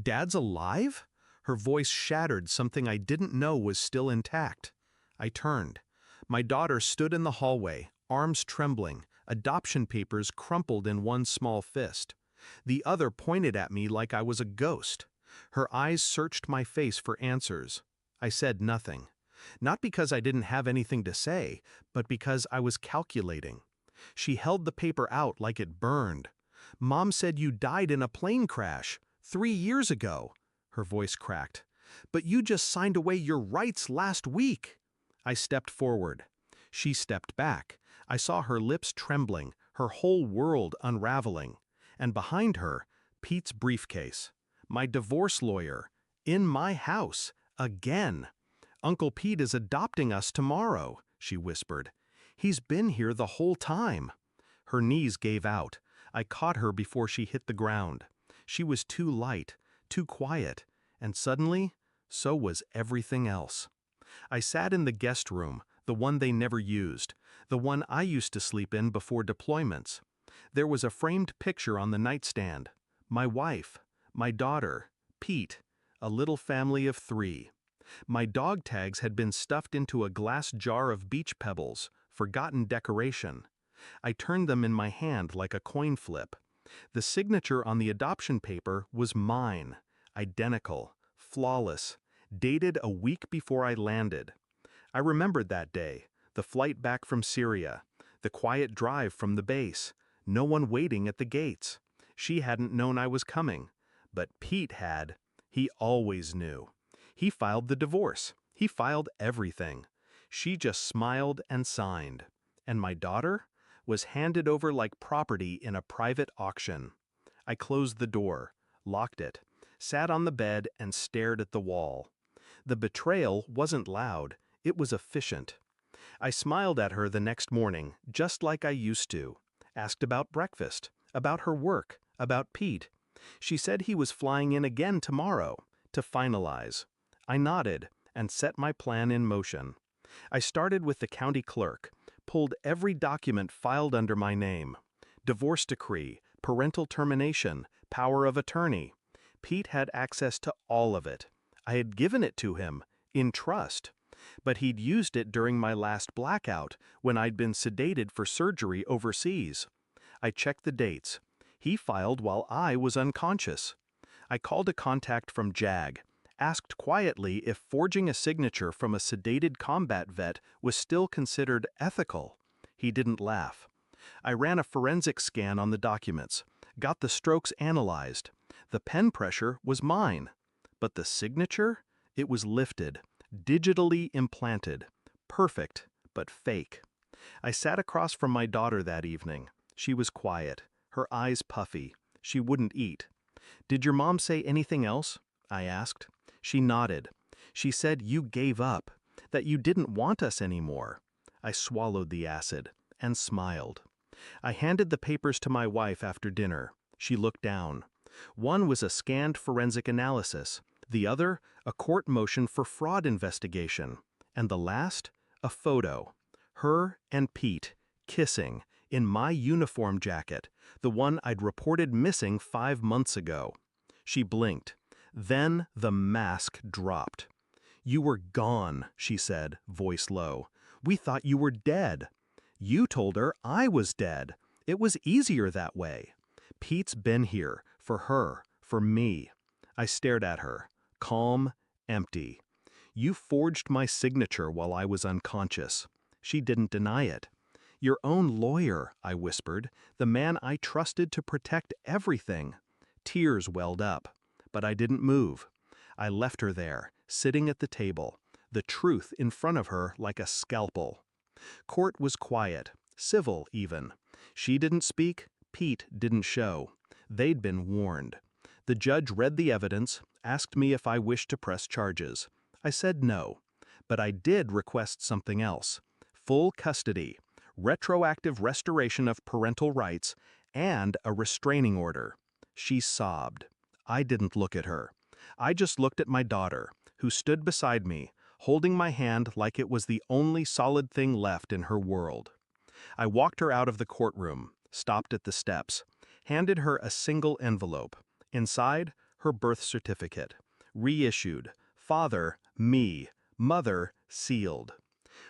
Dad's alive? Her voice shattered something I didn't know was still intact. I turned. My daughter stood in the hallway, arms trembling, adoption papers crumpled in one small fist. The other pointed at me like I was a ghost. Her eyes searched my face for answers. I said nothing. Not because I didn't have anything to say, but because I was calculating. She held the paper out like it burned. "Mom said you died in a plane crash 3 years ago." Her voice cracked. "But you just signed away your rights last week." I stepped forward. She stepped back. I saw her lips trembling, her whole world unraveling. And behind her, Pete's briefcase. My divorce lawyer. In my house. Again. "Uncle Pete is adopting us tomorrow," she whispered. "He's been here the whole time." Her knees gave out. I caught her before she hit the ground. She was too light, too quiet, and suddenly, so was everything else. I sat in the guest room, the one they never used, the one I used to sleep in before deployments. There was a framed picture on the nightstand. My wife, my daughter, Pete, a little family of 3. My dog tags had been stuffed into a glass jar of beach pebbles, forgotten decoration. I turned them in my hand like a coin flip. The signature on the adoption paper was mine, identical, flawless, dated a week before I landed. I remembered that day, the flight back from Syria, the quiet drive from the base, no one waiting at the gates. She hadn't known I was coming, but Pete had. He always knew. He filed the divorce. He filed everything. She just smiled and signed. And my daughter was handed over like property in a private auction. I closed the door, locked it, sat on the bed and stared at the wall. The betrayal wasn't loud, it was efficient. I smiled at her the next morning, just like I used to. Asked about breakfast, about her work, about Pete. She said he was flying in again tomorrow, to finalize. I nodded and set my plan in motion. I started with the county clerk, pulled every document filed under my name. Divorce decree, parental termination, power of attorney. Pete had access to all of it. I had given it to him, in trust. But he'd used it during my last blackout, when I'd been sedated for surgery overseas. I checked the dates. He filed while I was unconscious. I called a contact from JAG, asked quietly if forging a signature from a sedated combat vet was still considered ethical. He didn't laugh. I ran a forensic scan on the documents, got the strokes analyzed. The pen pressure was mine. But the signature? It was lifted, digitally implanted. Perfect, but fake. I sat across from my daughter that evening. She was quiet, her eyes puffy. She wouldn't eat. "Did your mom say anything else?" I asked. She nodded. "She said you gave up, that you didn't want us anymore." I swallowed the acid and smiled. I handed the papers to my wife after dinner. She looked down. One was a scanned forensic analysis, the other a court motion for fraud investigation, and the last a photo. Her and Pete, kissing, in my uniform jacket, the one I'd reported missing 5 months ago. She blinked. Then the mask dropped. "You were gone," she said, voice low. "We thought you were dead." You told her I was dead. It was easier that way. Pete's been here, for her, for me. I stared at her, calm, empty. "You forged my signature while I was unconscious." She didn't deny it. "Your own lawyer," I whispered, "the man I trusted to protect everything." Tears welled up, but I didn't move. I left her there, sitting at the table, the truth in front of her like a scalpel. Court was quiet, civil even. She didn't speak, Pete didn't show. They'd been warned. The judge read the evidence, asked me if I wished to press charges. I said no, but I did request something else: full custody, retroactive restoration of parental rights, and a restraining order. She sobbed. I didn't look at her. I just looked at my daughter, who stood beside me, holding my hand like it was the only solid thing left in her world. I walked her out of the courtroom, stopped at the steps, handed her a single envelope. Inside, her birth certificate. Reissued. Father, me. Mother, sealed.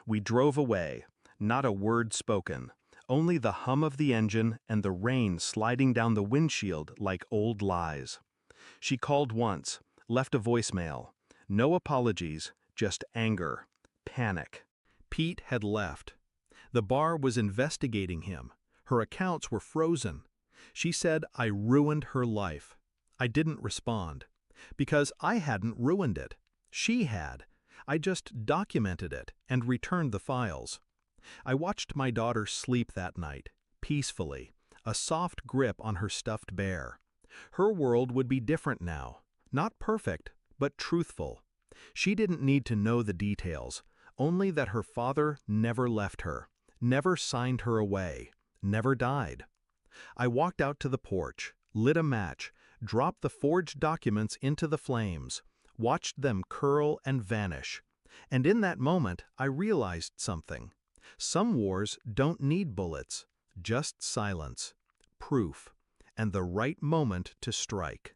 We drove away. Not a word spoken. Only the hum of the engine and the rain sliding down the windshield like old lies. She called once, left a voicemail. No apologies, just anger. Panic. Pete had left. The bar was investigating him. Her accounts were frozen. She said I ruined her life. I didn't respond. Because I hadn't ruined it. She had. I just documented it and returned the files. I watched my daughter sleep that night, peacefully, a soft grip on her stuffed bear. Her world would be different now. Not perfect, but truthful. She didn't need to know the details, only that her father never left her, never signed her away, never died. I walked out to the porch, lit a match, dropped the forged documents into the flames, watched them curl and vanish. And in that moment, I realized something. Some wars don't need bullets, just silence, proof, and the right moment to strike.